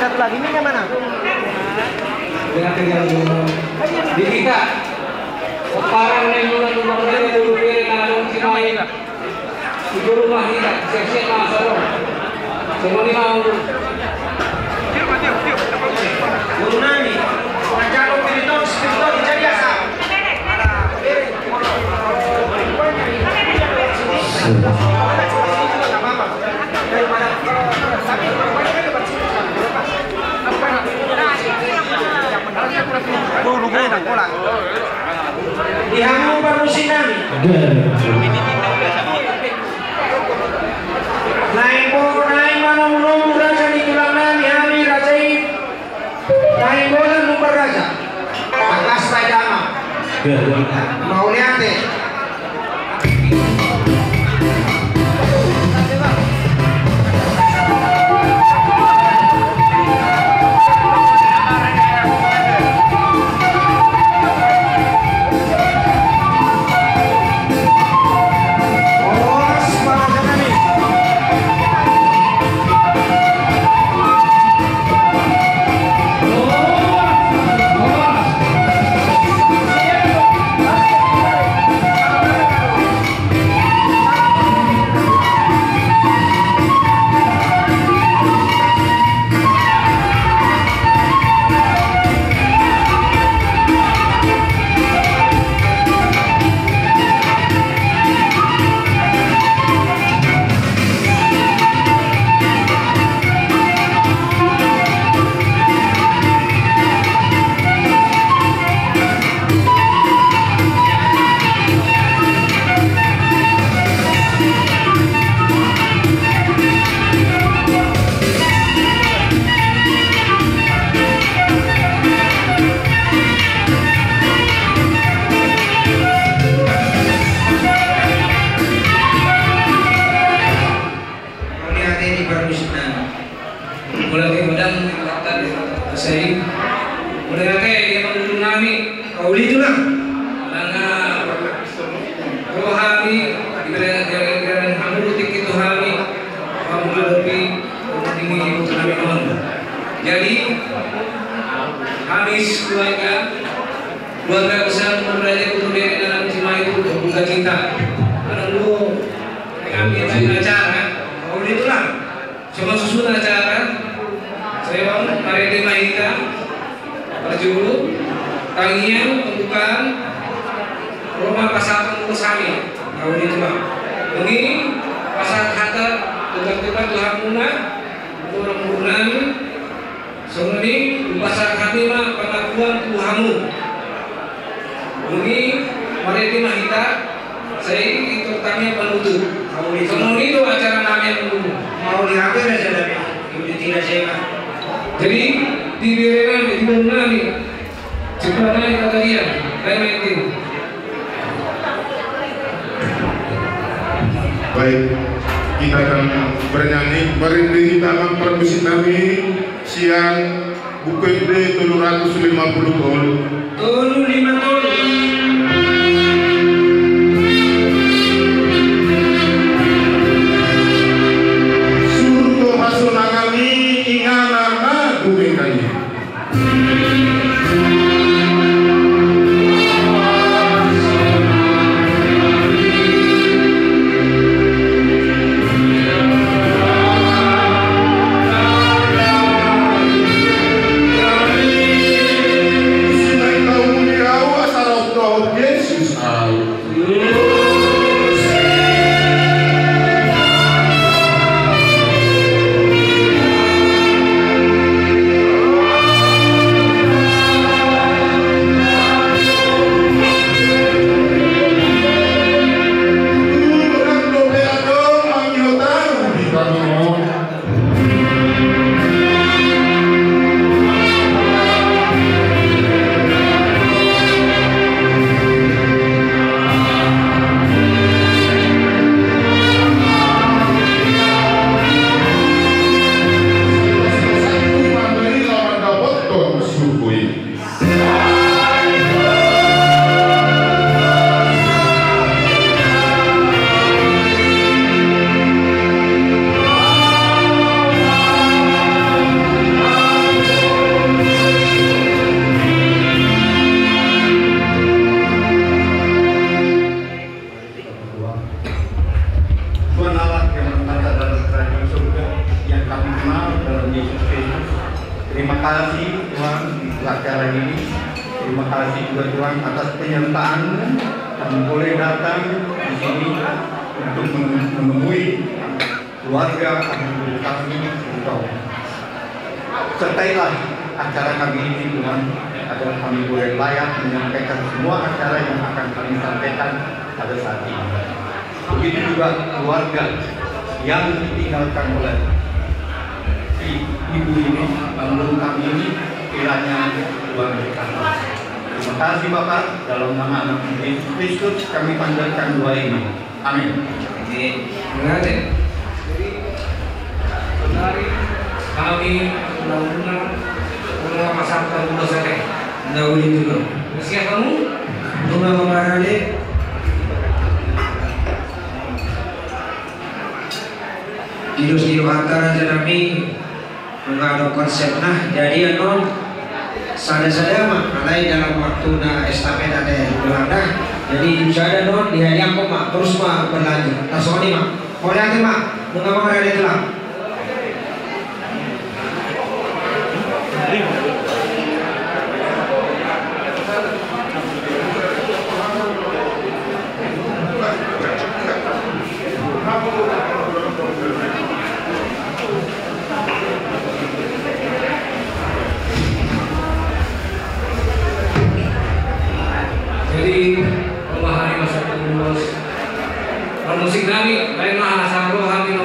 Satu lagi ini yang mana? Dengan tinggal di kita. Parang na yung lumang na yung lupiri na nung simayin. Siguro mahina, siya na sa loob. Semua ni mau. Gunani, pajak spiriton jadi asa. Dihamu parusin nami. Naik manung raja di tulang nami hami rajai. Naik bola number raja. Akas pajama. Mau lihat deh. Jadi habis keluarga besar Raja Kemudian dalam Cima itu berbuka cinta. Karena dulu mengambil acara, itulah cuma susun acara. Saya bangun hari lima kita berjulu tangian pembukaan rumah pasar Kusami. Kalau itulah ini pasar kata tukar-tukar Tuhan Muna orang Murnani. Sebenarnya pasar kami mah pengakuan Tuhanmu. Ini maritima kita saya itu tanya penutup. Sebenarnya itu acara namanya dulu. Mau diambil aja tapi itu tidak saya. Jadi di Berenan di Murnani sebenarnya kata dia itu. Baik, kita akan bernyanyi merinding dalam permisi kami siang Bukit D 350 tol. Tolu 5 tol. Surga masunangami inganana duwe kaya. Terima kasih Tuhan di acara ini. Terima kasih juga Tuhan atas penyertaan-Mu. Kami boleh datang di sini untuk menemui keluarga kami Engkau. Sertailah acara kami ini Tuhan, agar kami boleh layak menyampaikan semua acara yang akan kami sampaikan pada saat ini. Begitu juga keluarga yang ditinggalkan oleh ibu ini, belum kami ini, kiranya Tuhan berkati. Terima kasih Bapak, dalam nama anak Yesus Kristus kami panjatkan doa ini. Amin. Terima kasih. Jadi, saudari kami benar-benar pasangkan dosa saya. Nggak boleh juga. Siapa kamu? Bunga mengarali. Hidup antara jerami mengadop konsep nah jadi non sada-sada mah alai dalam waktu na estafet ada belanda jadi ada non di hari aku mah terus mah berlanjut tasoni mah orang mah bunga mengarali telah Jadi pemahami masa penulis musik kami lain mah asal rohani no.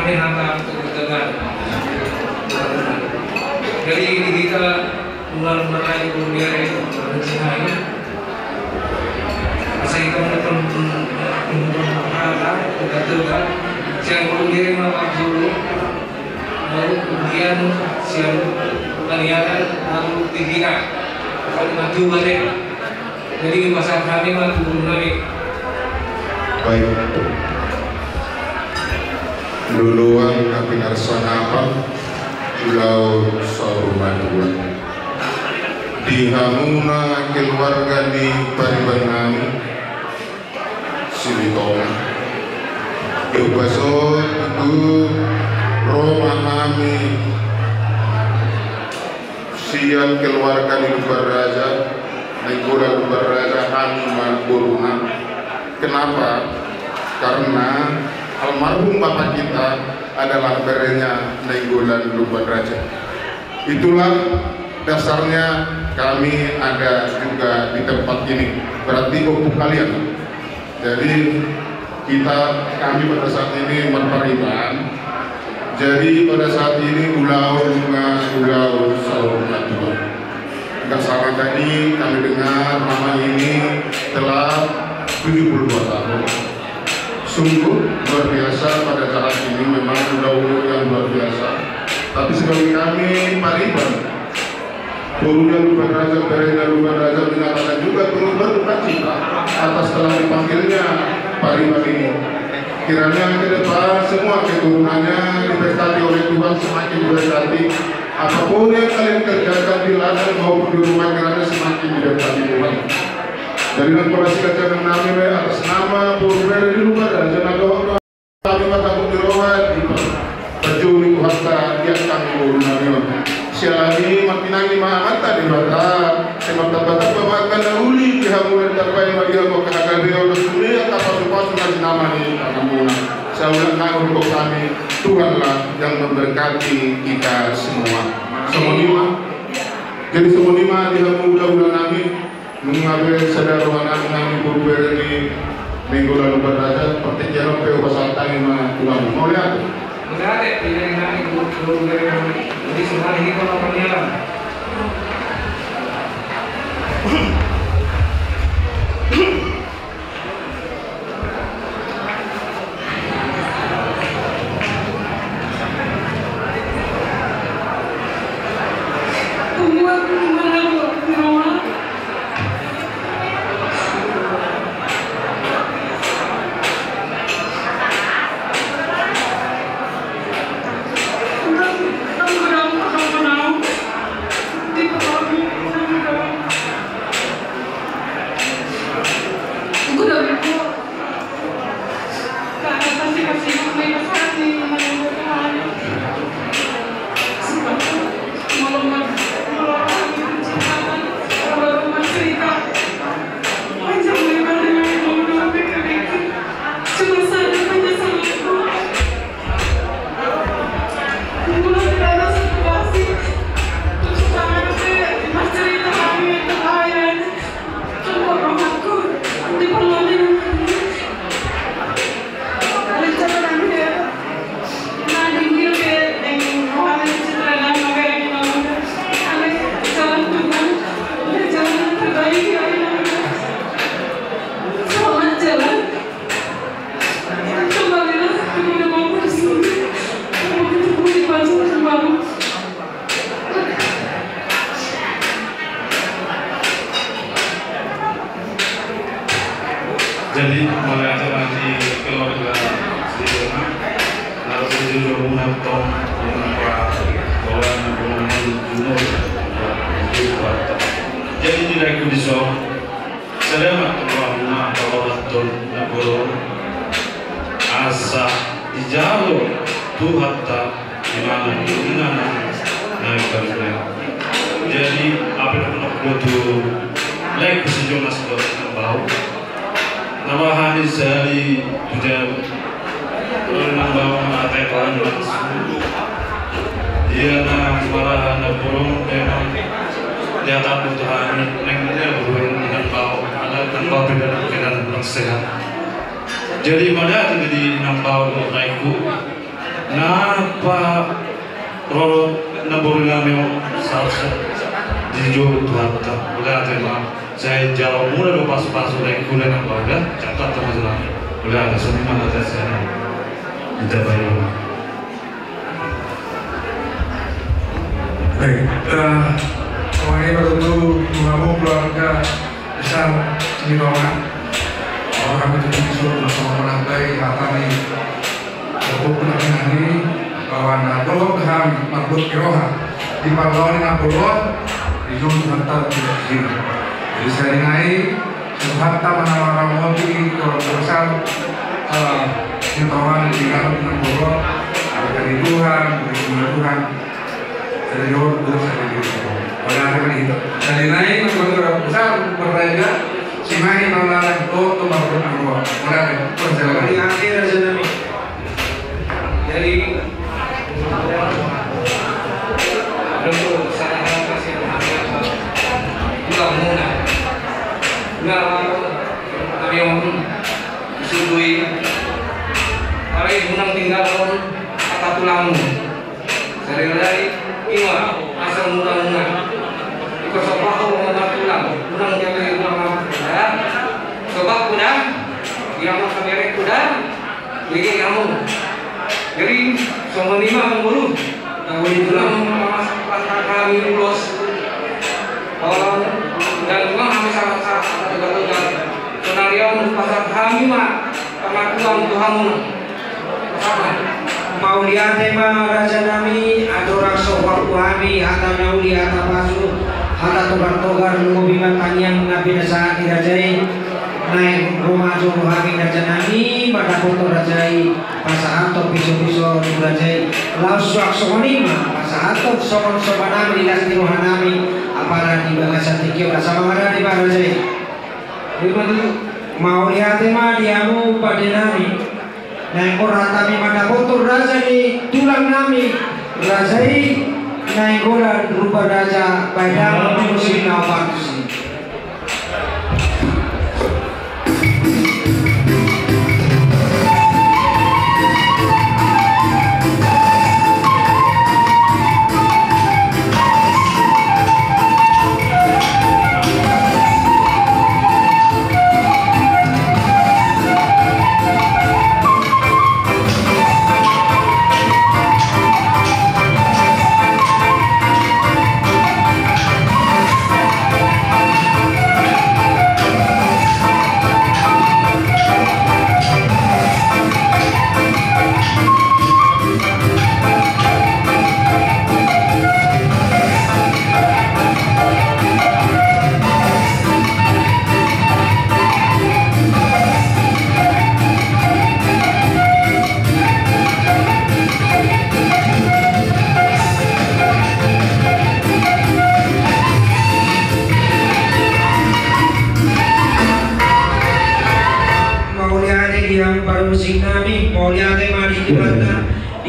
kami hantar ketegangan. Jadi kita mulai kuliah itu rencana asal kita menonton apa ketegangan siang kuliah malam dulu lalu kemudian siang penyiaran lalu tinggikan kalau maju balik jadi masa kami maju naik. Baik, duluan kami ngarsana apa pulau Sarumadua di hamuna keluarga di Paribanami Silitong Yubasot itu Roma kami siap keluarga di Lubar Raja Naikura Lubar Raja kami Marburuna. Kenapa? Karena almarhum bapak kita adalah berenya Nainggolan Lubar Raja. Itulah dasarnya kami ada juga di tempat ini. Berarti opuk kalian. Jadi kami pada saat ini berpariban. Jadi pada saat ini ulau Sarumadua. Enggak salah tadi kami dengar nama ini telah 72 tahun. Sungguh luar biasa pada saat ini, memang udah yang luar biasa. Tapi sebagai kami pariban, Purunya Lubar Raja, Berenya Lubar Raja menyatakan juga turut berduka cita atas telah dipanggilnya pariban ini. Kiranya ke depan semua keturunannya diberkati oleh Tuhan, semakin diberkati. Apapun yang kalian kerjakan di ladang maupun di rumah, kiranya semakin diberkati Tuhan. Dari korporasi kacangan nami atas nama Purwera di Lubar Raja Nadoa kami matakut dirawat di Pajuli Kuhata dia kami Purwera sialani makinangi mahamata di Bata semata-bata pemakan dahuli dihamulan terbaik bagi aku kehagabiau dunia kapal-kapal sudah nama ni Akamuna. Saya ulang untuk kami, Tuhanlah yang memberkati kita semua. Semonima, jadi semonima dihamulan nami mengambil saudara anak-anak Purwera di minggu lalu berada seperti jalan pe pasal tangima Tuhan. Mau lihat? Berada di anak Purwera di sebelah ini kalau penyiaran. Jadi mulai acara di keluarga di rumah lalu tujuh rumah tom rumah kawan rumah junur jadi tidak ikut disok selama rumah kawan tom nagoro asa dijauh Tuhan tak dimana naik kerja jadi apa yang nak butuh lagi sejauh nasib bau nama hadis dari tujuan orang bawa mengatakan dia nak marahan burung memang dia tak Tuhan yang dia burung dengan bau ada dan bau beda dengan orang sehat jadi pada jadi nampau naikku Napa rolo nabur ngami salsa di jauh Tuhan tak udah tema saya jawab mula do pas udah kuliah nang baga catat sama jelas udah ada semua ada saya kita bayar. Baik, kami beruntung mengamuk keluarga besar Nirwana. Kami juga disuruh bersama menambai hatami untuk penanganan bahwa nadol ham marbut kiroha di parlawan ngabulon di zon hantar tidak sini. Jadi saya naik hatta menawar mobil keluarga besar Nirwana di dalam ngabulon dari Tuhan, dari Tuhan. Dari jauh terus ada di situ. Pada hari itu, dari naik keluarga besar berbeda. Simahi maulalah itu baru berangkat. Pada perjalanan. Di akhir aja nami. Jadi tentu saya kasih nggak muna nggak kami om sudui hari menang tinggal on kata tulang dari ingat asal muna ikut sebab menang tulang menang jadi menang ya sebab kuda yang makan merek kuda lagi kamu. Jadi semua lima mengguru, kami tulang kami lulus, dan memang kami sangat tergantung. Senario pasal kami mah pengakuan Tuhanmu. Mau lihat tema raja nami adorang sohar kami hata nauli hata pasu hata togar lumobima kanyang nabi nasa dirajai naik rumah jodoh kami raja nami pada foto rajai pasahan atau piso rajai laus suak sonima pasahan atau sokan sobanami dilas di rumah nami apalagi di bangsa tikio sama ada di rajai mau lihat tema diamu pada nami naik orang kami pada foto raja di tulang nami rajai naik orang rupa raja pada musim nawatusi.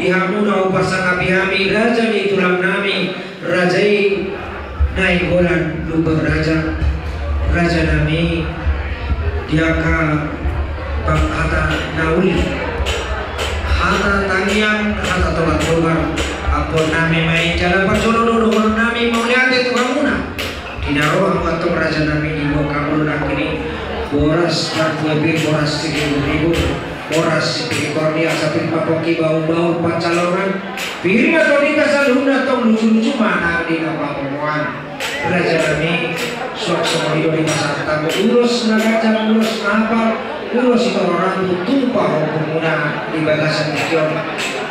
Dihamuna upasang abihami raja di tulang nami rajai naik golan lubang raja nami diaka hata nauli hata tangiang hata tobat apun nami main jalan pacono dulu nami mau lihat itu kamuna dinaroh atau raja nami di bawah kamu kini boras lebih boras 3.000 Boras Kornia sapin papoki bau-bau pancaloran piring atau di kasaluna atau lucu-lucu mana di napamuan raja kami suak hidup di masa tamu urus nagaja urus apa urus itu orang tumpah pemuda di bagasan kion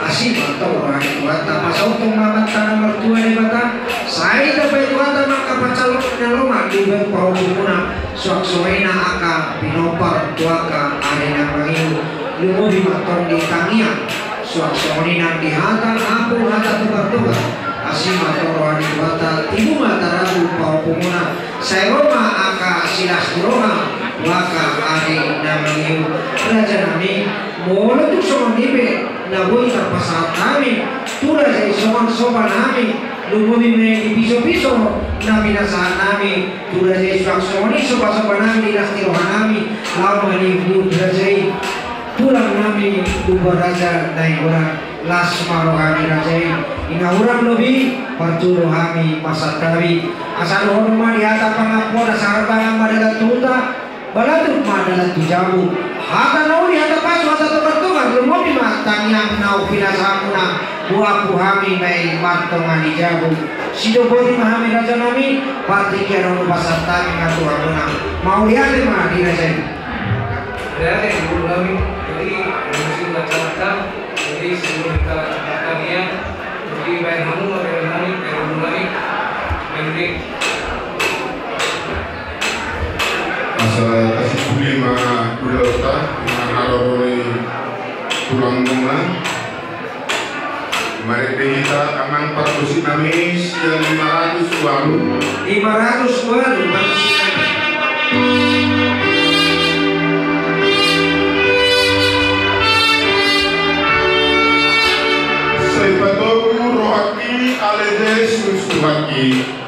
asin atau orang kuata pasau mamat tanah mertua di mata saya dapat kuata maka pancalon naloma di bawah pemuda suak soena aka pinopar tuaka arena mangiu lumo di motor di tangian suak-suak nang dihantar ampun hata tukar-tukar asim atau rohani wata ibu mata ragu pau pumuna saya roma aka silas roha waka ade namangiu raja nami molo tu soman dibe naboi terpasal kami tura jadi soman nami lumo bime di piso-piso nami nasa nami tura jadi suak-suak ni sopan nami di lasti roha nami lau mani bu raja pulang nami lupa raja naik orang lasma rohani rajai ina urang lebih pertu rohani pasat kawi asal horma di atas pengapuan asal barang madalat tuta balatuk madalat tujabu hata nau di atas pasu hata tebartungan belum mau dimatang yang nau pinasamuna buah puhami mai martongan ijabu sido bodi mahami raja nami parti kiano pasat tami ngatu amuna mau lihat mana di rajai Ada yang dulu kami jadi musim macam-macam jadi sebelum kita dapatkan dia jadi bayar kamu bayar kami jadi masalah kasih beli mah udah letak mengalami tulang bunga mari kita aman partusi namis yang 500 baru 500 baru saya batoku rohaki aledes susuhaki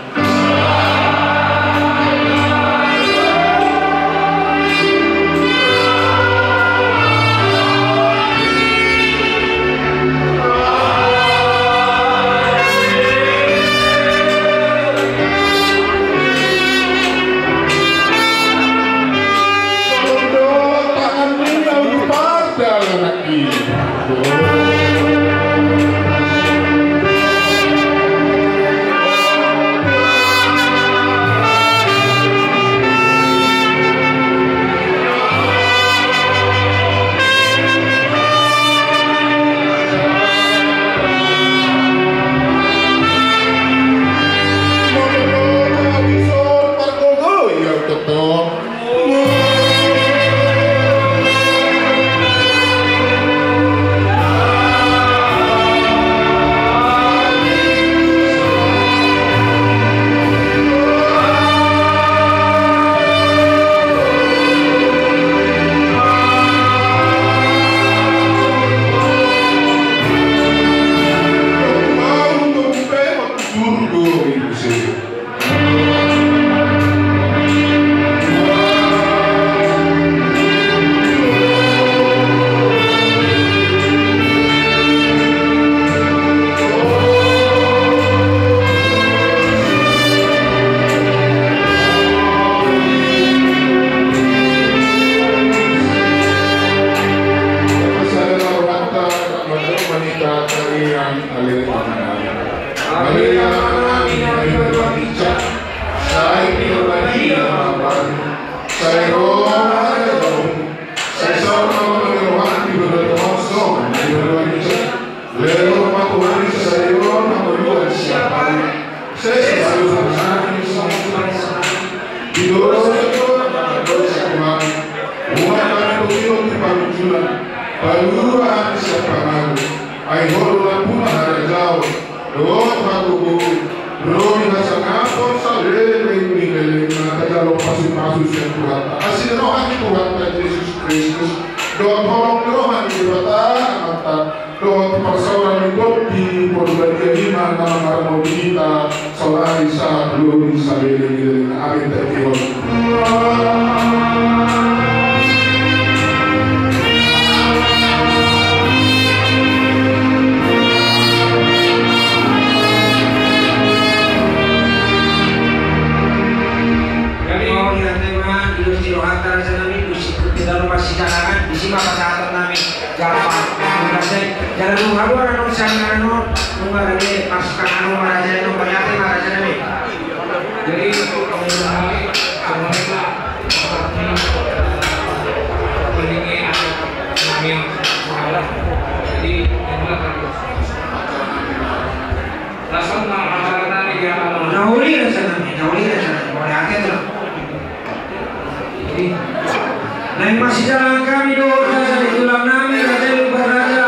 masih jalan kami doa dari tulang nami raja lupa raja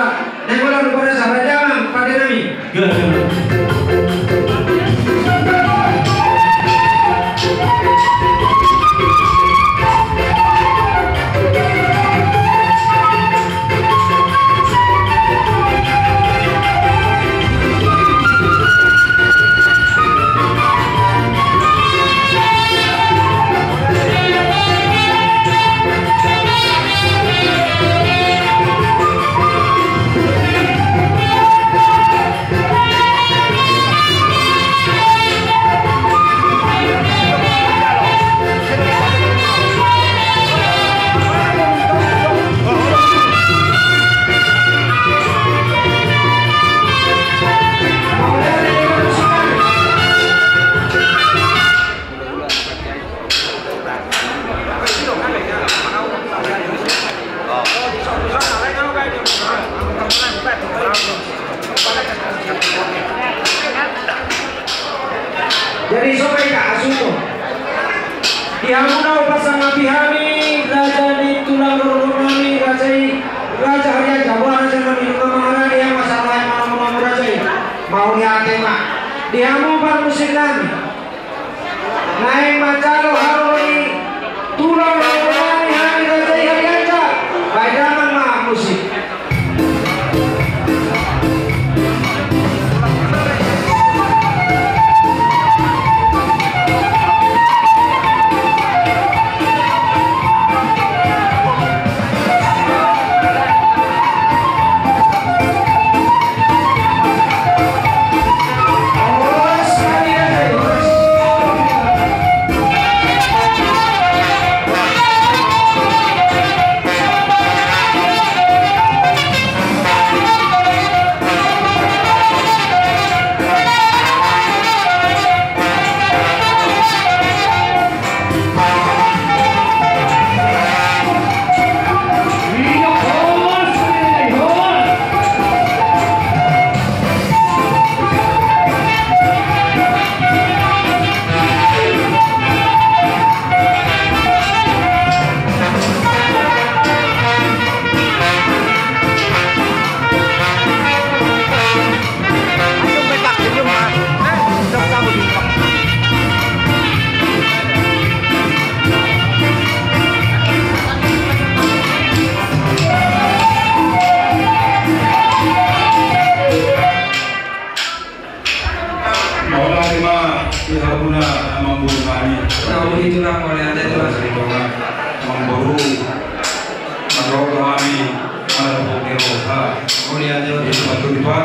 negola lupa raja jalan pada nami Jadi sampai ke asuto. Dihamuna upasang abihani raja di tulang rumami raja harian Jawa raja mani kemana dia masalah yang mau raja mau diatema dihamu par musik nami naik macalo haroni tulang rumami hari raja harian Jawa bayangan mah musik.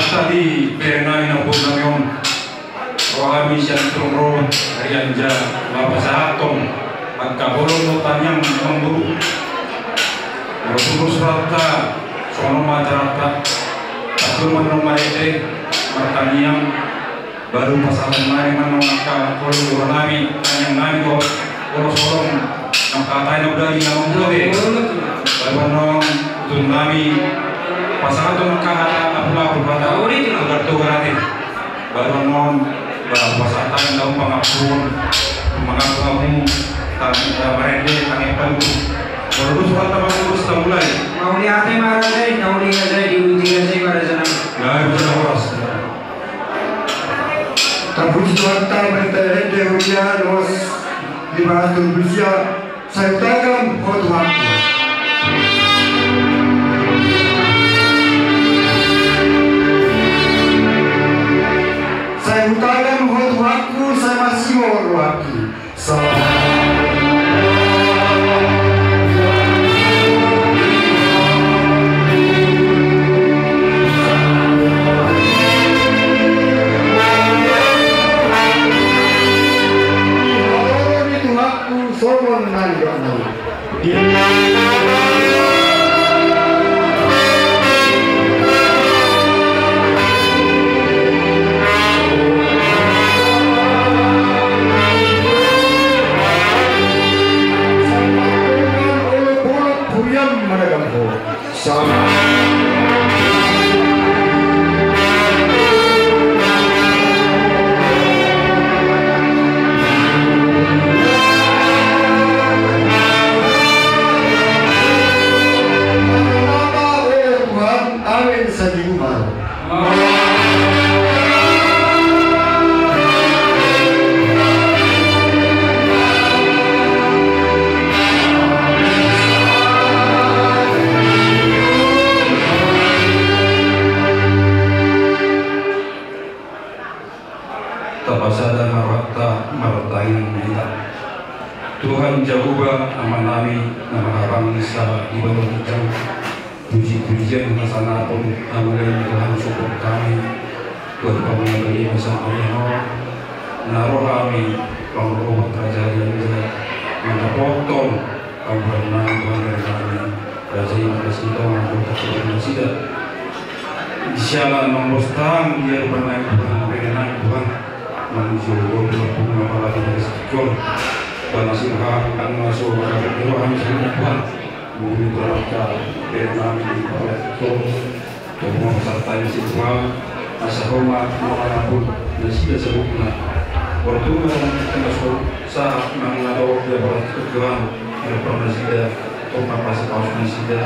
Tadi pernah inapun namin kami siyang turun harian dyan mapasahatong magkabolong no tanyang mamburu terus rata sono majarata atau manong maete martanyang baru pasalan nari manong nakakolong nami tanyang nami ko solong nakatay na udali na mamburu baru manong utun nami pasangan tuh kahara apa pada tugar natin baru non pasatan daun pangapun mengaku mereka tangipan baru surat apa terus mulai mau lihatnya marah saya mau lihat saya diuji saya pada sana nggak bisa horas Terpuji Tuhan berita de hujan was di batu bisa saya utarakan oh Tuhan. Saya utarakan buat waktu saya masih mau waktu. Tuhan Jehovah aman nami nama harang sa ibang ujang puji-pujian sana pun amalin Tuhan syukur kami buat pengambil masa Allah naruh kami pengelola kerajaan mana potong kampana Tuhan dari kami raja yang kasih tahu anggota Tuhan tidak sialan memostang dia bermain Tuhan dengan Tuhan manusia Tuhan apalagi dari sekitar masih akan masuk ke Tuhan Tuhan mungkin terangkat Vietnam di Tuhan serta Tuhan asa hormat manapun dan sudah sebutnya waktu termasuk saat mengenal dia berkejuang pernah sida atau pas sida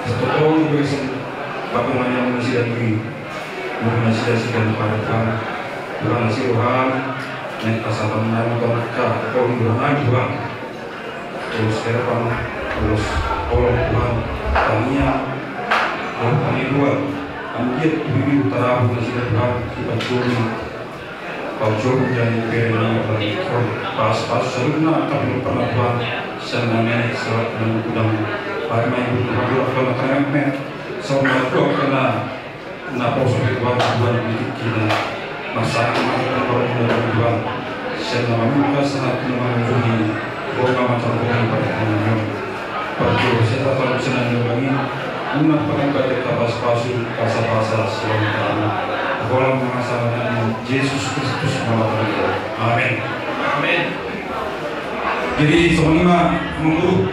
satu tahun juga bagaimana yang masih lagi masih sedang pada bukan siruhan naik pasangan nama mereka kalau bermain buang terus serpan terus orang buang tanya orang tanya dua ambil bumi utara bukan sudah buang kita curi Pajur menjadi kena pas sebelumnya tapi pernah buang senangnya serat dan udang pada main berdua kalau kena sama dua kena pos buang kita masalah orang berdua selama muka sangat mengunjungi boga macam pada teman Pajur saya tak senang bangi umat pengabat kapas pasu pasal selama dalam masalah Yesus Kristus Maha. Amin. Amin. Jadi semua menurut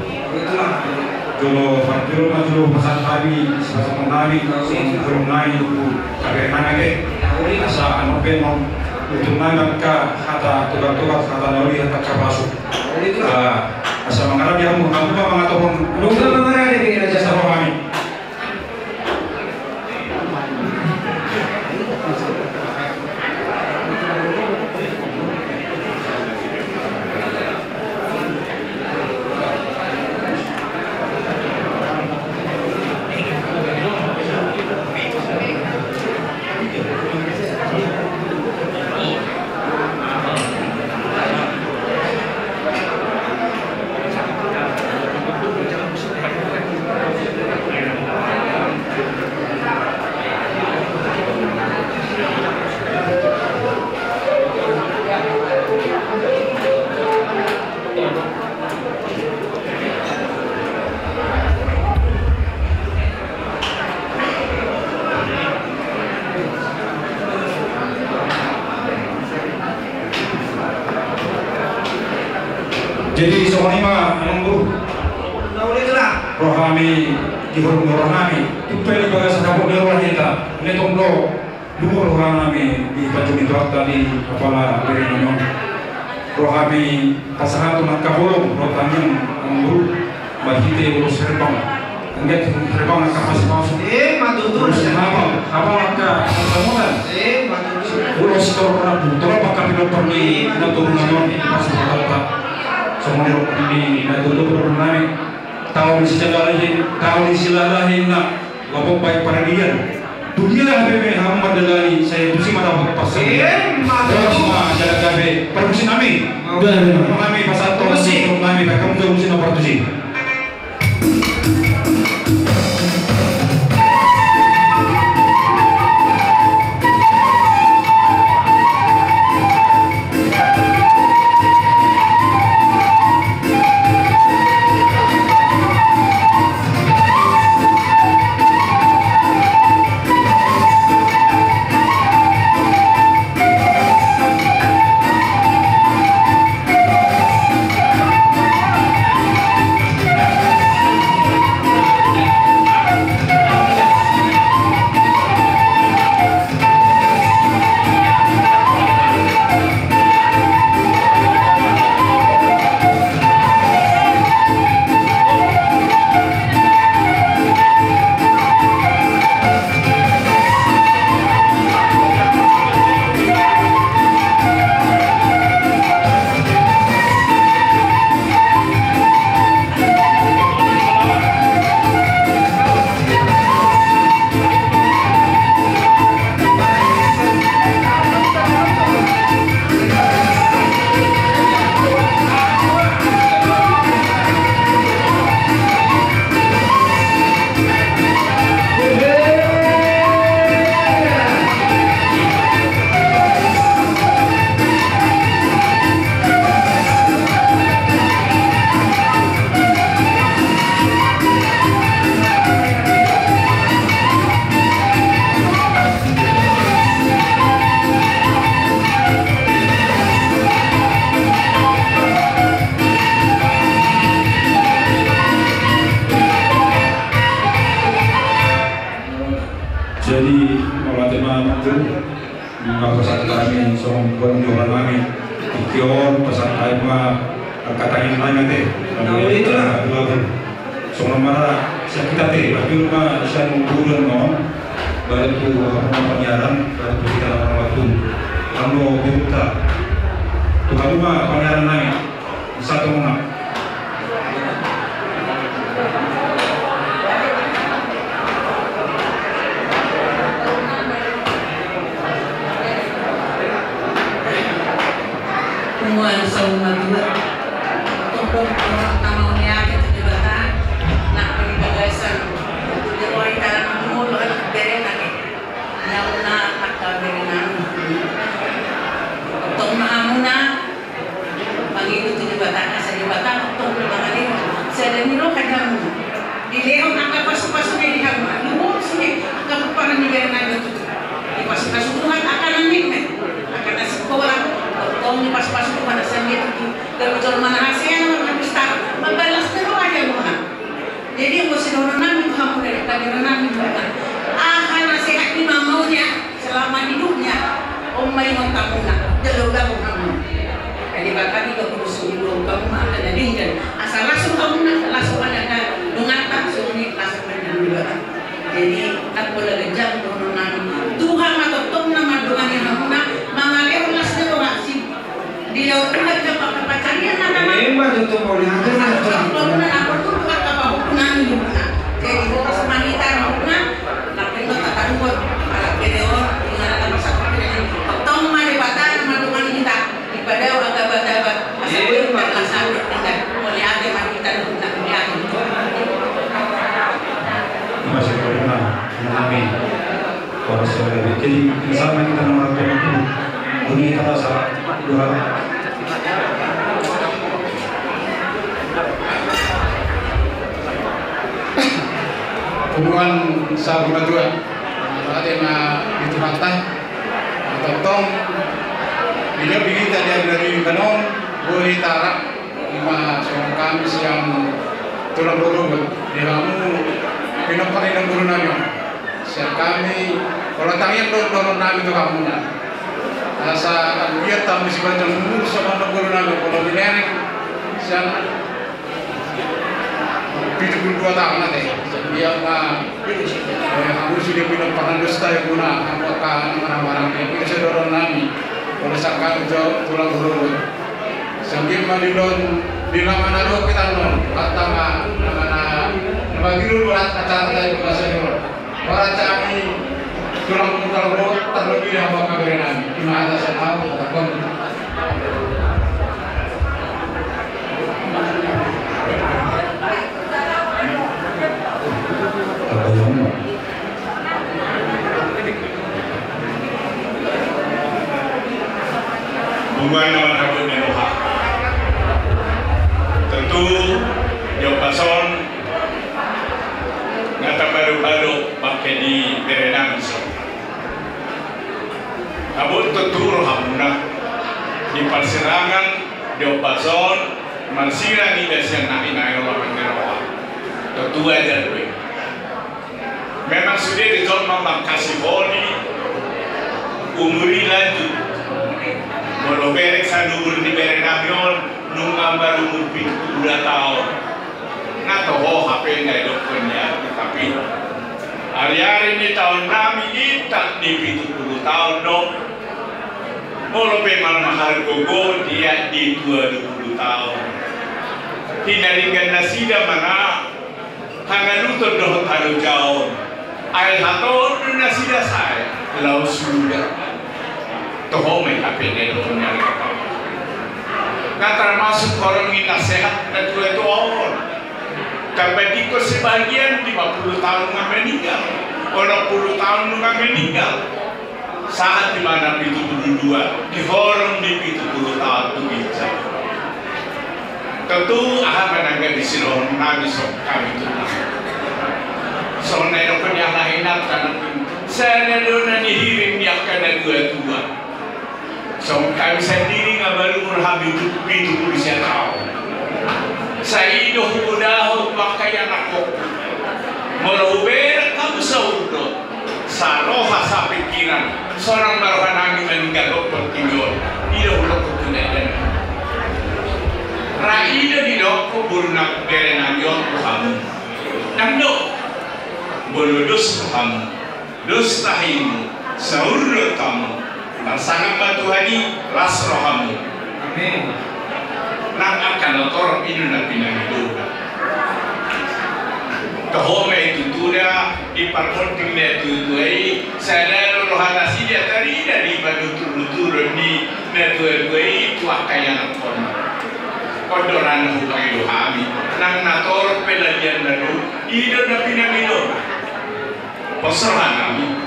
kalau fakir macam pasal kami pasal kami belum naik itu kabar mana ke asa anu penon untuk naik ke kata tukar kata nori kata kapasuk asa mengarap yang aku mengatakan lupa mengarap di raja Sarwani. Jadi semuanya menunggu roh kami di roh kami itu pernah bagas kamu di roh kita ini tunggu dulu roh kami di baju itu tadi kepala dari nyonya roh kami pasangan tuh kabulung roh kami menunggu bagi kita urus terbang enggak terbang kapasitas masuk matutur apa maka kemudian urus korban butuh pakai pilot pergi natur nyonya masuk kata semua ini natutup bermain tahun silalahin nak lapok baik para dia dunia HPP Muhammad Dalani saya tusi mata pasal semua jalan kabe permusin kami kami pasal tusi kami kamu tuh musim nomor tusi Ikion pesan kain mah kata yang lain teh. Nah, itulah. Soalnya mana kita teh, tapi rumah saya ngumpulin no, baru tu penyiaran, baru tu kita orang waktu, kamu buta, tu kamu mah penyiaran naik satu mana. Kumuan sama dua, untuk namanya kita juga nak penjelasan untuk wanita mulu anak beren lagi, yang nak beren untuk mahamuna mengikuti jabatan saya jabatan untuk mengalih saya ni lo kadang dilehong angka pasuk-pasuk ni dihang luar sini angka parang ni beren lagi di pasuk-pasuk Tuhan akan namin akan sekolah kalau ni pasuk-pasuk pada sendiri itu kalau jual mana hasilnya nak besar membalas terus aja mana jadi mesti orang namin kamu dari tadi namin bukan akan nasihat ni mamaunya selama hidupnya omai montamuna jauh-jauh kamu jadi bahkan itu kursus dulu kamu akan jadikan asal langsung kamu langsung ada mengatakan sunyi langsung menjadi jadi tak boleh gejam orang namin Tuhan atau Tuhan nama Tuhan yang hamuna mengalir lasnya orang sih dia udah dapat pacarnya nama Memang itu boleh ada aku tuh bukan apa hukuman juga jadi kita semanita hukuna tapi itu tak tahu buat para video dengan ada satu ini tong mari batan manduman kita ibadah agak-agak asal kita laksana tidak boleh ada kita hukuna dia Masih pernah mengalami orang sebelumnya. Jadi sama kita nomor itu dunia kata salah dua. Hubungan sahabat dua, ada yang itu patah, atau tong, bila begini tadi dari kanon, boleh tarak lima seorang kami yang tulang bulu, dia kamu pinoparin yang bulu nami, siap kami, kalau tangian dorong nami itu kamu na, asa lihat tamu si bantuan bulu sama bulu nami, kalau dilereng, siap 72 tahun nanti. Dia aku sudah pindah pernah dusta yang guna apakah nama-nama yang kita dorong nami oleh sakar jauh tulang bulu sambil mandilon di nama naruh kita non kata nama bagi dulu kata dari bahasa dulu para kami tulang bulu terlebih apakah beri nami di mana saya tahu takkan hubungan dengan Habib Menuha tentu Jopason ngata baru-baru pakai di berenang Habib tentu rohamuna di persirangan Jopason marsira ni desian naik Allah Menuha tentu aja dulu memang sudah dijolma makasih boli umuri lanjut kalau berek sandur di berenamion nunggang baru umur 2 tahun nggak tahu HP nggak dokternya tapi hari-hari ini tahun kami kita di 70 tahun dong kalau memang mahal gogo dia di 20 tahun hinaringan nasida mana hangat lutut doh taruh jauh air hator nasida saya lau sudah toh main HP ini punya kata masuk orang ini nasihat dan itu orang tapi di sebagian 50 tahun nggak meninggal 40 tahun nggak meninggal saat dimana itu 72 di forum di 70 tahun itu bisa tentu aham menangga di sini nabi sok kami itu soalnya itu penyala enak karena saya nanya hiring dia kena dua so kami sendiri nggak baru berhabis itu polisi tahu saya hidup udah pakai anak kok mau ber kamu saudo saroha sa pikiran seorang baruhan angin meninggal dokter tidur hidup dokter tunai dan Golodus kamu, dus tahimu, saurut kamu, sangat batuhani las rohamu. Amin. Nang akan otor ini nabi nabi doa. Kahome itu tuda di parkonting itu tuai, saya rohana sidia tadi dari badu tur di netuai tuah kaya nakon. Kodoran hukai dohami, nang nator peladian naru, ida nabi nabi doa. Pasrahan kami.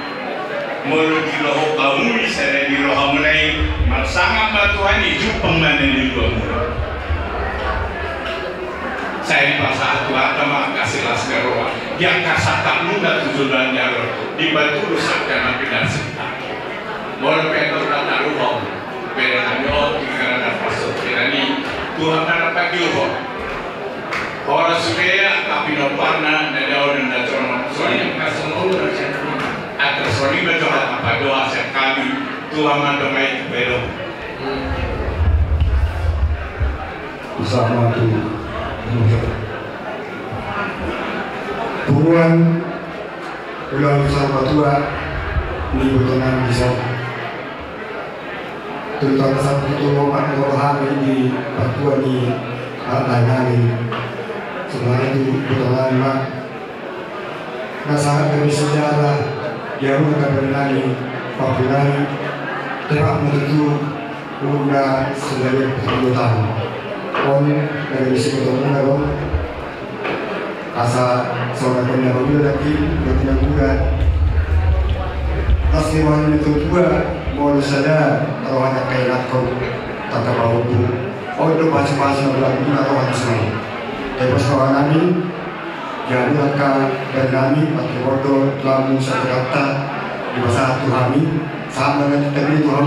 Mulut di roh kamu bisa di roh mulai sangat batuan itu penganan di luar mulut. Saya pasal tua sama kasih lasgaroa yang kasatan muda tujuan jalur di batu rusak dan nabi nasib. Boleh petor kata ruh, berenang yo tinggal ada pasal berani Tuhan ada pagi ruh. Orang supaya tapi noparna dan orang dan orang soalnya kasih mulut atau sorry betul apa doa sekali Tuhan mendomai belum bersama tu Tuhan ulang bersama tua di butuhan bisa terutama satu tolongan rohani di Papua di Lainani sebenarnya itu butuhan mak sangat dari sejarah yang mengenai Papua telah menuju guna sebagai pembuatan on dari sisi keturunan asa seorang pendahulu lagi bertindak muda asliwan itu dua mau saja rohanya kairat kau tata bau itu pas-pas berlaku rohanya semua tapi seorang nabi jadi akan bernami pakai bodoh lamu satu kata di masa Tuhani saat dengan tapi Tuhan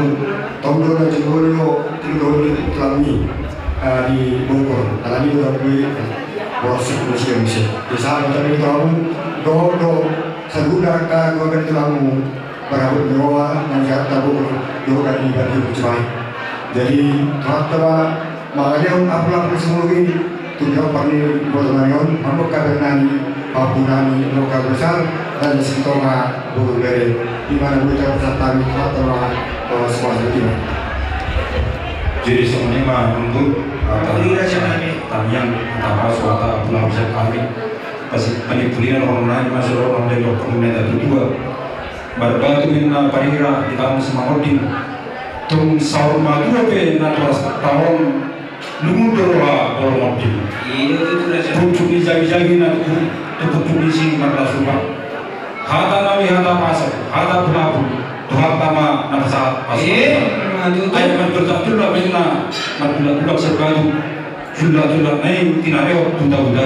tondo dan cendolo tidur di kami di Bogor kami sudah beli borsik museum di saat tapi Tuhan do seludah kan dua kali kamu berabut doa dan kata Bogor dua kali bagi bercerai jadi Tuhan telah makanya apa semua ini tujuan parni bodonayon ambok kabernani papunani loka besar dan sintoma bulu dari di mana kita bersama atau semua itu. Jadi semuanya untuk tanyang apa suatu pulau besar kami pasti penipuan orang lain masuk orang dari kemudian ada dua berbatu minna parira di kamu semangotin tung saur madu apa naturas tahun lumudorwa orang mobil pucuk jagi-jagi nak pucuk isi marla suka hata nami hata pasar hata pelabu tuhan tama nafsa pasar ayat bertaktur lah bina marbulat serbadu jumlah naik tinareo tunda-tunda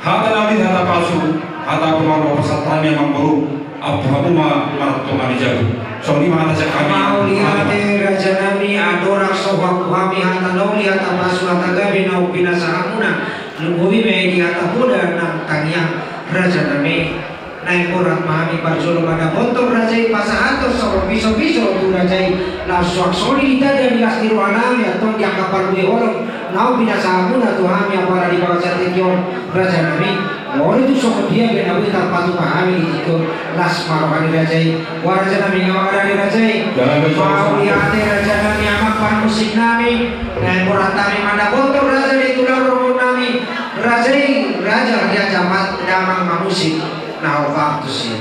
hata nami hata pasar hata pelabu pasatan yang membaru abu marto mani jago soalnya mana sekali mau lihat raja nami adorak sohak kami hata nau lihat apa suatu gabi nau binasa amuna nungguin media tabudan nang tanya raja nami naik orang mami barjolo pada botol raja pasahatos sama piso-piso tu raja langsung soli kita dan lasti ruanami atau dia kapal gue orang nau binasa amuna tu kami apa di bawah catekion raja nami orang itu sok dia benar benar patuh pahami itu las marwani rajai waraja nami ngawarani rajai mau lihat raja nami amak pan musik nami dan muratami mana botol raja itu lalu nami rajai raja dia jamat damang musik nah waktu sih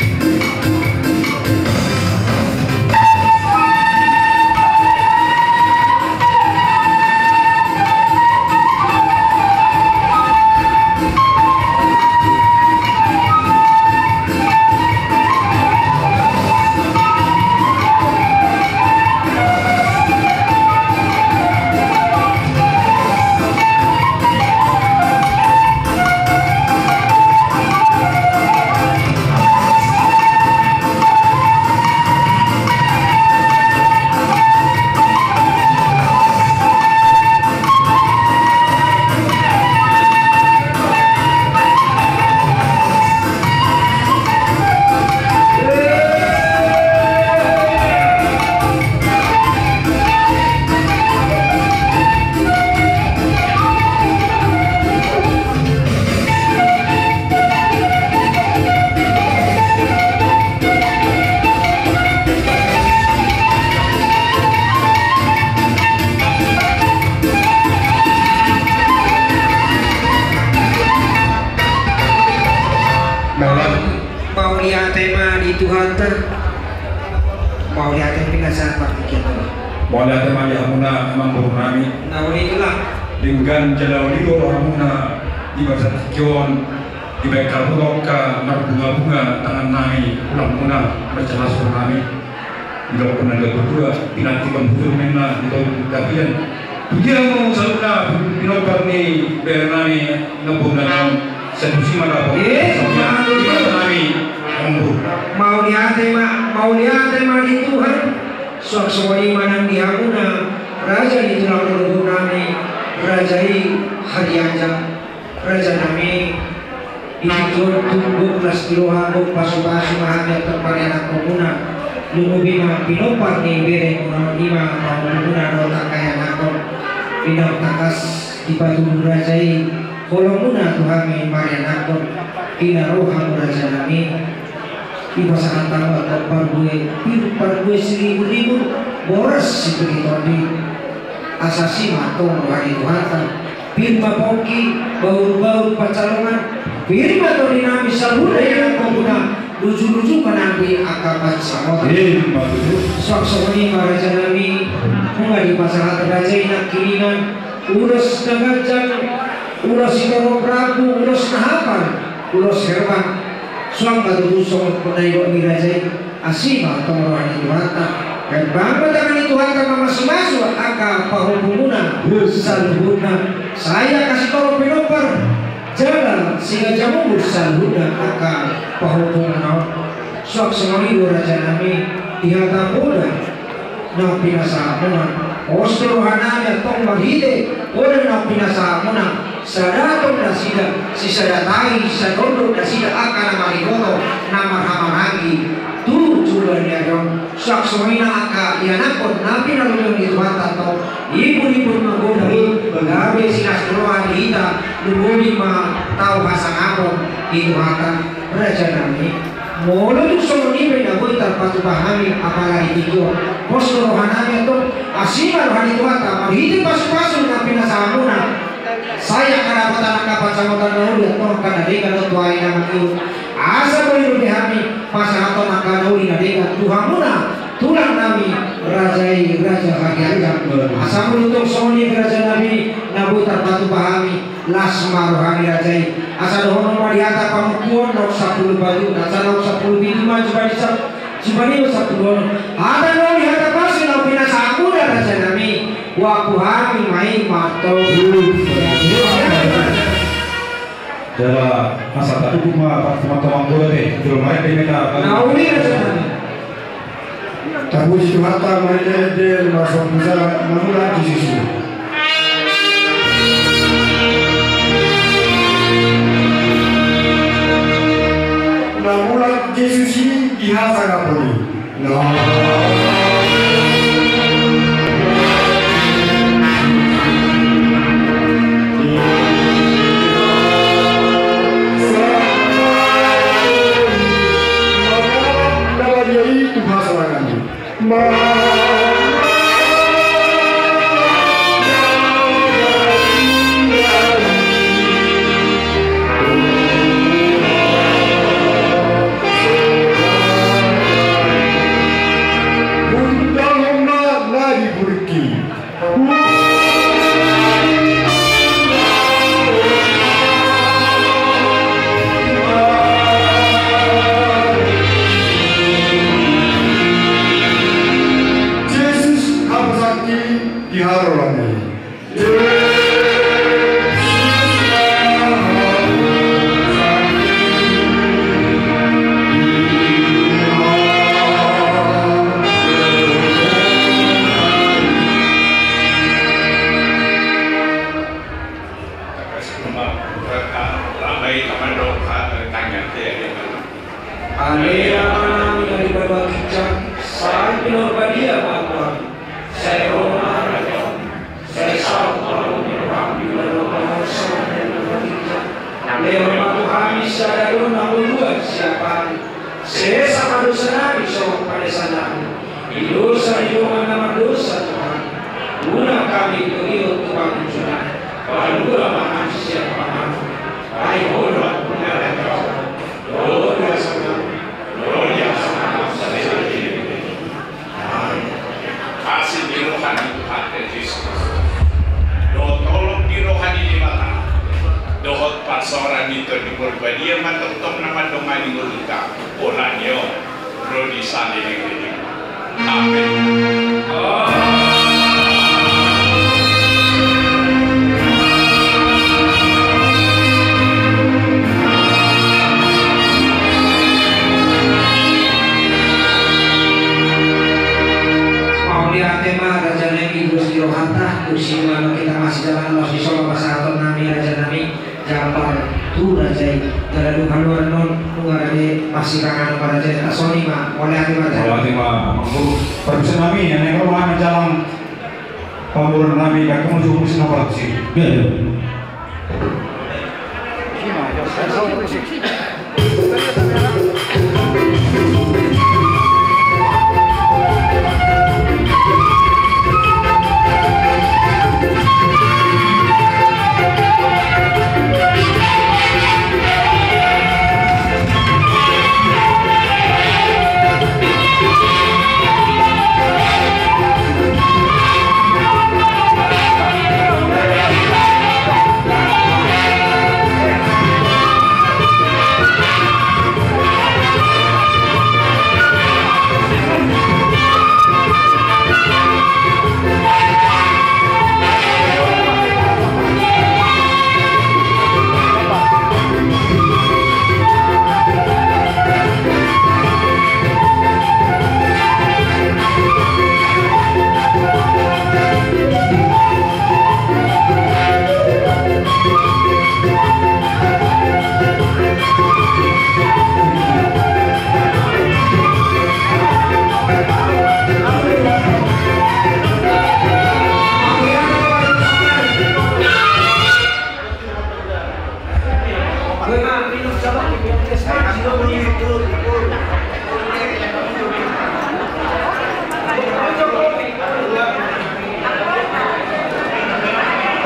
Wala teman ya muna emang burunami. Nah itulah. Dengan jalan lido hamuna di bahasa Kion di bengkel buka bunga-bunga tangan nami ulang muna berjelas nami. Bila pernah ada berdua pinanti pembunuh mena di tahun kapian. Dia mau saudara pinobar ni bernami ngebungan sedusi mana pun. Nami mau lihat tema di Tuhan. Suatu iman di hamuna raja di tulang luhur nami rajai harianja raja nami itu tunggu kelas kilohan pasu-pasu mahamnya terparianak komuna lumubima pinopar ni bere kurang lima komuna rota kaya nakon pinang takas di batu rajai kolomuna tuhami marianakon pinaroham raja nami di pasangan tambah par gue 1000 boras seperti tadi asasi matong hari Tuhan firma pongki baur pacalongan firma to dinami saluda yang komuna lucu-lucu kanambi akapat samota sok-sok ini raja nami bunga di pasangan raja inak kirinan ulos nagajang ulos ikoro prabu ulos nahapan ulos herban suang katutusong penayo ni Rajai asima tongorohan itu hata dan bangga tangan itu hata masuk aka pahubunguna salhuna saya kasih tolong penopar jalan sehingga jamu salhuna aka pahubunguna suak semari Raja nami dihata boda na pinasa muna ostrohananya tong maghide boda na pinasa muna sadatong nasida si sadatai sadondo nasida akan nama riboto nama hamaragi tu culan ya dong sak semuanya aka yanapon napi nalulung itu atau ibu-ibu magodai gabe sinas keluar hita lumuli ma tau pasang apon itu akan raja nami molo tu solo nipe na boy tarpatu pahami apalagi tigo posto rohanami atau asima rohani itu ata mahiti pasu-pasu napi nasamuna saya kerapatan angkapan sambutan dahulu ya toh karena dia kalau tuai nama itu asa boleh lebih kami pasangan nakal dahulu nadega Tuhan muna tulang nami raja hakian asa untuk soni raja nami nabu terpatu pahami lasma rohani rajai asa dohono mariata pamukuan nok 10 baju asa nok 10 binima coba ni 10 ada noni hata pasti nok pinasa aku dan raja nami waku hami main mato Jala masa tadi cuma teman-teman bola deh, belum main di mana? Nah ini raja nami. Tahu si mata mereka dia masuk bisa memulai di sisi. Memulai di sisi dihasa kapuni. rohani Tuhan Yesus. Doa tolong di rohani di mata. Doa pasoran itu di berbadia matang nama doma di nguluka. Polanyo rodi sandi ini. Amin. Raja Nami Gusti Rohanta Gusti Mano kita masih jalan los di Solo Pasaton Nami Raja Nami Jampar tu Raja Daradu Haluan Non Ngarade masih kangen pada Raja Tasoni ma oleh hati Raja oleh hati ma persen Nami yang negara mana jalan pamburan Nami kakak mau cukup sinapa sih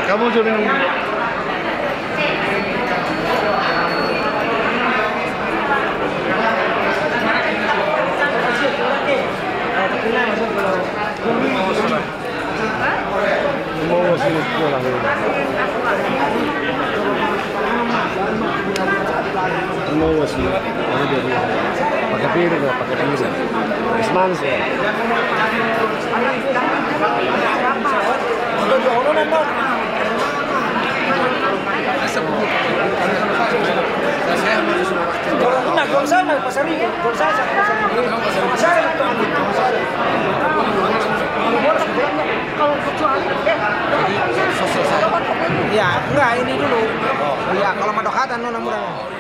Kamu sudah minum. Pakai piring, pakai piring. Ismanis ya. Ya, enggak ini dulu. Ya, kalau madokatan nona murah.